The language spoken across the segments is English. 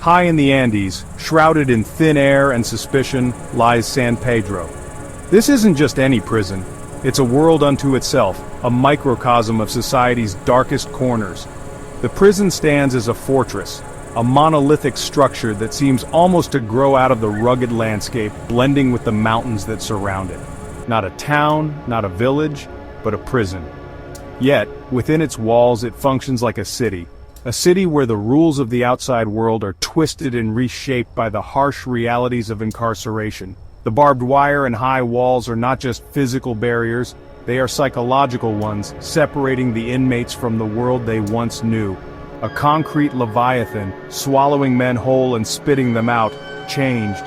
High in the Andes, shrouded in thin air and suspicion, lies San Pedro. This isn't just any prison. It's a world unto itself, a microcosm of society's darkest corners. The prison stands as a fortress, a monolithic structure that seems almost to grow out of the rugged landscape, blending with the mountains that surround it. Not a town, not a village, but a prison. Yet, within its walls it functions like a city where the rules of the outside world are twisted and reshaped by the harsh realities of incarceration. The barbed wire and high walls are not just physical barriers, they are psychological ones, separating the inmates from the world they once knew. A concrete leviathan, swallowing men whole and spitting them out, changed.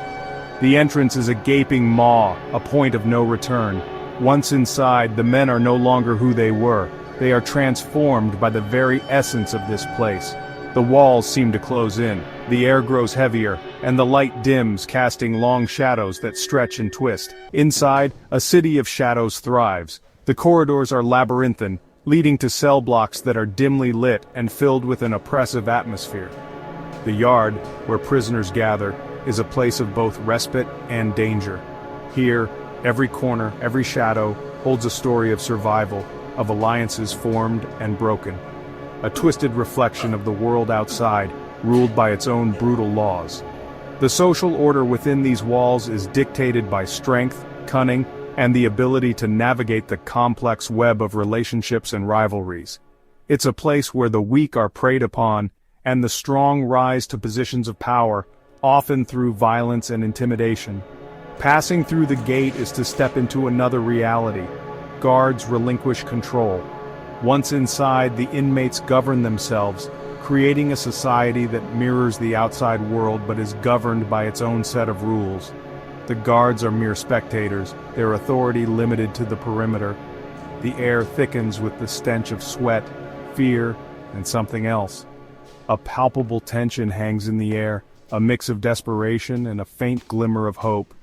The entrance is a gaping maw, a point of no return. Once inside, the men are no longer who they were. They are transformed by the very essence of this place. The walls seem to close in, the air grows heavier, and the light dims, casting long shadows that stretch and twist. Inside, a city of shadows thrives. The corridors are labyrinthine, leading to cell blocks that are dimly lit and filled with an oppressive atmosphere. The yard, where prisoners gather, is a place of both respite and danger. Here, every corner, every shadow, holds a story of survival, of alliances formed and broken. A twisted reflection of the world outside, ruled by its own brutal laws. The social order within these walls is dictated by strength, cunning, and the ability to navigate the complex web of relationships and rivalries. It's a place where the weak are preyed upon, and the strong rise to positions of power, often through violence and intimidation. Passing through the gate is to step into another reality. Guards relinquish control. Once inside, the inmates govern themselves, creating a society that mirrors the outside world but is governed by its own set of rules. The guards are mere spectators, their authority limited to the perimeter. The air thickens with the stench of sweat, fear, and something else. A palpable tension hangs in the air, a mix of desperation and a faint glimmer of hope.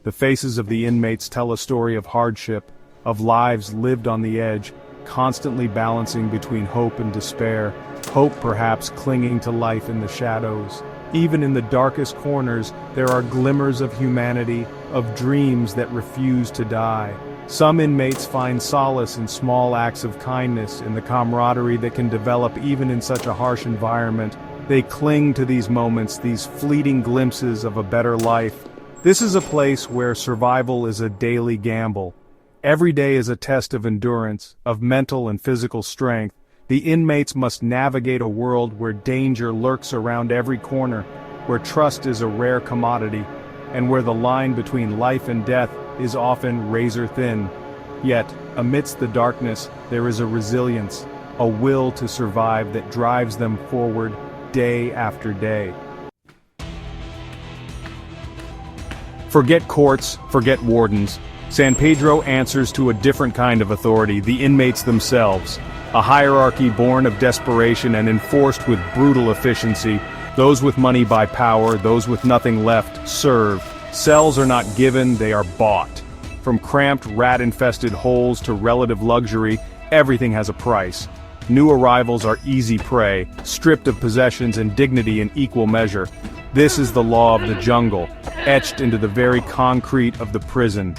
The faces of the inmates tell a story of hardship, of lives lived on the edge, constantly balancing between hope and despair, hope perhaps clinging to life in the shadows. Even in the darkest corners, there are glimmers of humanity, of dreams that refuse to die. Some inmates find solace in small acts of kindness, in the camaraderie that can develop even in such a harsh environment. They cling to these moments, these fleeting glimpses of a better life. This is a place where survival is a daily gamble. Every day is a test of endurance, of mental and physical strength. The inmates must navigate a world where danger lurks around every corner, where trust is a rare commodity, and where the line between life and death is often razor thin. Yet, amidst the darkness, there is a resilience, a will to survive that drives them forward day after day. Forget courts, forget wardens. San Pedro answers to a different kind of authority, the inmates themselves. A hierarchy born of desperation and enforced with brutal efficiency. Those with money buy power, those with nothing left serve. Cells are not given, they are bought. From cramped, rat-infested holes to relative luxury, everything has a price. New arrivals are easy prey, stripped of possessions and dignity in equal measure. This is the law of the jungle, etched into the very concrete of the prison.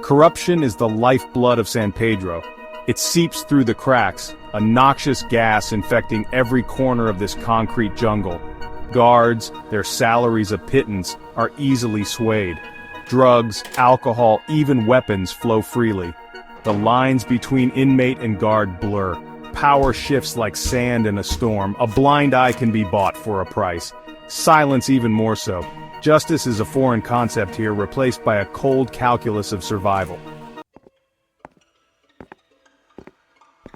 Corruption is the lifeblood of San Pedro. It seeps through the cracks, a noxious gas infecting every corner of this concrete jungle. Guards, their salaries a pittance, are easily swayed. Drugs, alcohol, even weapons flow freely. The lines between inmate and guard blur. Power shifts like sand in a storm. A blind eye can be bought for a price. Silence even more so. Justice is a foreign concept here, replaced by a cold calculus of survival.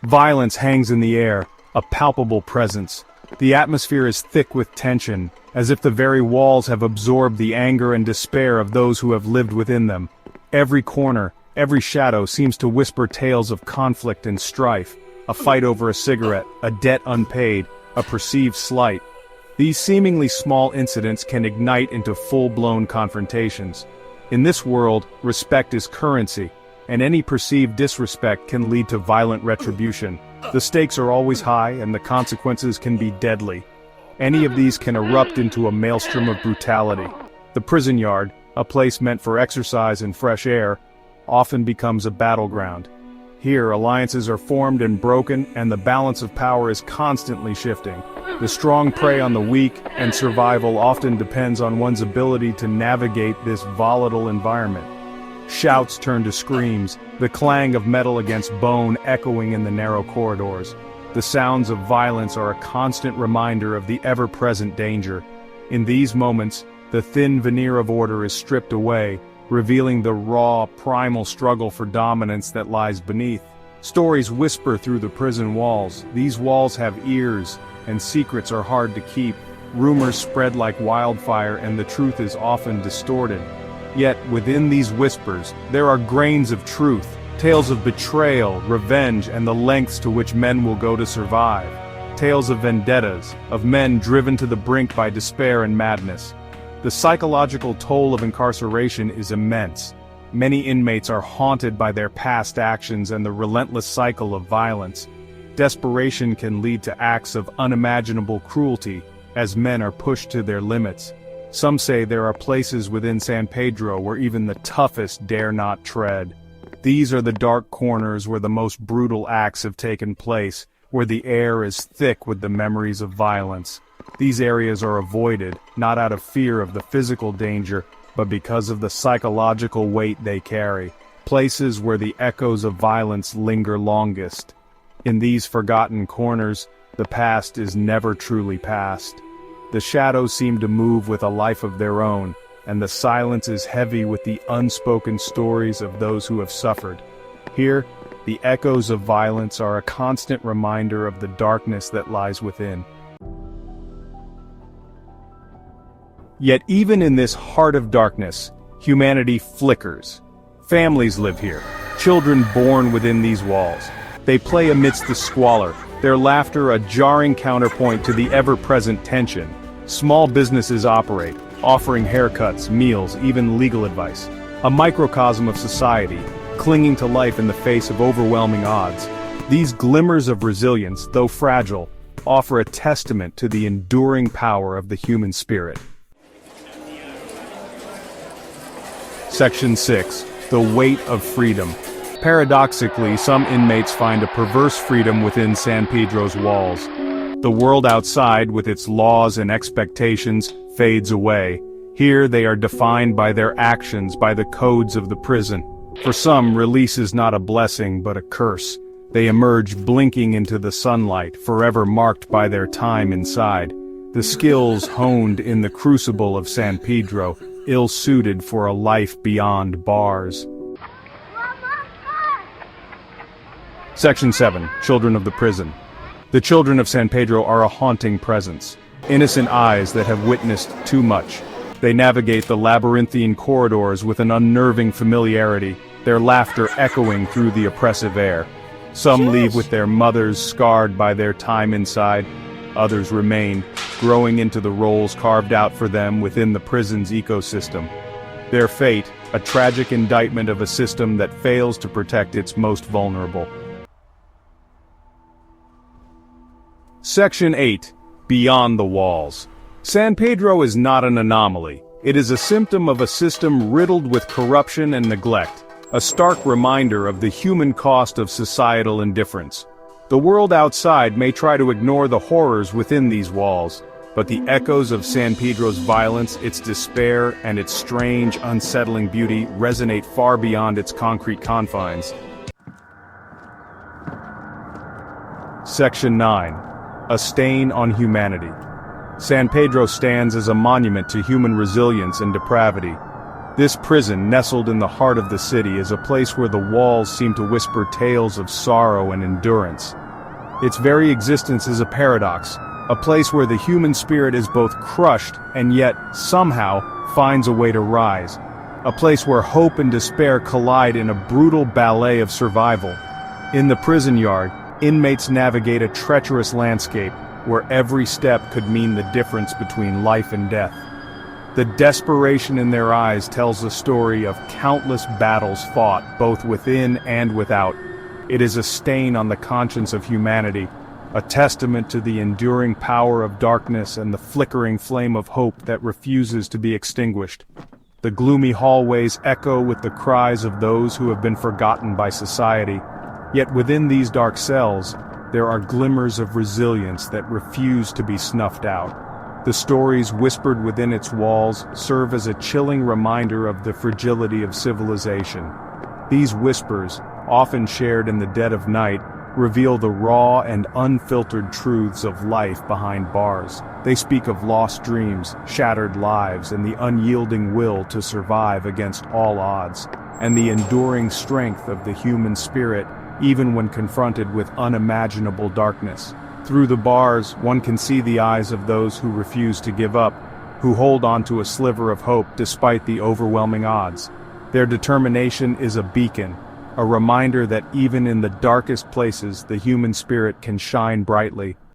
Violence hangs in the air, a palpable presence. The atmosphere is thick with tension, as if the very walls have absorbed the anger and despair of those who have lived within them. Every corner, every shadow seems to whisper tales of conflict and strife. A fight over a cigarette, a debt unpaid, a perceived slight. These seemingly small incidents can ignite into full-blown confrontations. In this world, respect is currency, and any perceived disrespect can lead to violent retribution. The stakes are always high and the consequences can be deadly. Any of these can erupt into a maelstrom of brutality. The prison yard, a place meant for exercise and fresh air, often becomes a battleground. Here, alliances are formed and broken, and the balance of power is constantly shifting. The strong prey on the weak, and survival often depends on one's ability to navigate this volatile environment. Shouts turn to screams, the clang of metal against bone echoing in the narrow corridors. The sounds of violence are a constant reminder of the ever-present danger. In these moments, the thin veneer of order is stripped away, revealing the raw, primal struggle for dominance that lies beneath. Stories whisper through the prison walls. These walls have ears, and secrets are hard to keep. Rumors spread like wildfire, and the truth is often distorted. Yet, within these whispers, there are grains of truth, tales of betrayal, revenge, and the lengths to which men will go to survive. Tales of vendettas, of men driven to the brink by despair and madness. The psychological toll of incarceration is immense. Many inmates are haunted by their past actions and the relentless cycle of violence. Desperation can lead to acts of unimaginable cruelty, as men are pushed to their limits. Some say there are places within San Pedro where even the toughest dare not tread. These are the dark corners where the most brutal acts have taken place, where the air is thick with the memories of violence. These areas are avoided, not out of fear of the physical danger, but because of the psychological weight they carry. Places where the echoes of violence linger longest. In these forgotten corners, the past is never truly past. The shadows seem to move with a life of their own, and the silence is heavy with the unspoken stories of those who have suffered. Here, the echoes of violence are a constant reminder of the darkness that lies within. Yet even in this heart of darkness, humanity flickers. Families live here, children born within these walls. They play amidst the squalor, their laughter a jarring counterpoint to the ever-present tension. Small businesses operate, offering haircuts, meals, even legal advice. A microcosm of society, clinging to life in the face of overwhelming odds. These glimmers of resilience, though fragile, offer a testament to the enduring power of the human spirit. Section 6. The Weight of Freedom. Paradoxically, some inmates find a perverse freedom within San Pedro's walls. The world outside, with its laws and expectations, fades away. Here they are defined by their actions, by the codes of the prison. For some, release is not a blessing but a curse. They emerge blinking into the sunlight, forever marked by their time inside. The skills honed in the crucible of San Pedro, ill-suited for a life beyond bars. Section 7. Children of the Prison. The children of San Pedro are a haunting presence. Innocent eyes that have witnessed too much. They navigate the labyrinthine corridors with an unnerving familiarity, their laughter echoing through the oppressive air. Some leave with their mothers scarred by their time inside. Others remain, growing into the roles carved out for them within the prison's ecosystem. Their fate, a tragic indictment of a system that fails to protect its most vulnerable. Section 8. Beyond the Walls. San Pedro is not an anomaly. It is a symptom of a system riddled with corruption and neglect, a stark reminder of the human cost of societal indifference. The world outside may try to ignore the horrors within these walls, but the echoes of San Pedro's violence, its despair, and its strange, unsettling beauty resonate far beyond its concrete confines. Section 9. A Stain on Humanity. San Pedro stands as a monument to human resilience and depravity. This prison, nestled in the heart of the city, is a place where the walls seem to whisper tales of sorrow and endurance. Its very existence is a paradox, a place where the human spirit is both crushed and yet, somehow, finds a way to rise. A place where hope and despair collide in a brutal ballet of survival. In the prison yard, inmates navigate a treacherous landscape where every step could mean the difference between life and death. The desperation in their eyes tells the story of countless battles fought both within and without. It is a stain on the conscience of humanity, a testament to the enduring power of darkness and the flickering flame of hope that refuses to be extinguished. The gloomy hallways echo with the cries of those who have been forgotten by society, yet within these dark cells, there are glimmers of resilience that refuse to be snuffed out. The stories whispered within its walls serve as a chilling reminder of the fragility of civilization. These whispers, often shared in the dead of night, reveal the raw and unfiltered truths of life behind bars. They speak of lost dreams, shattered lives, and the unyielding will to survive against all odds, and the enduring strength of the human spirit, even when confronted with unimaginable darkness. Through the bars, one can see the eyes of those who refuse to give up, who hold on to a sliver of hope despite the overwhelming odds. Their determination is a beacon, a reminder that even in the darkest places the human spirit can shine brightly,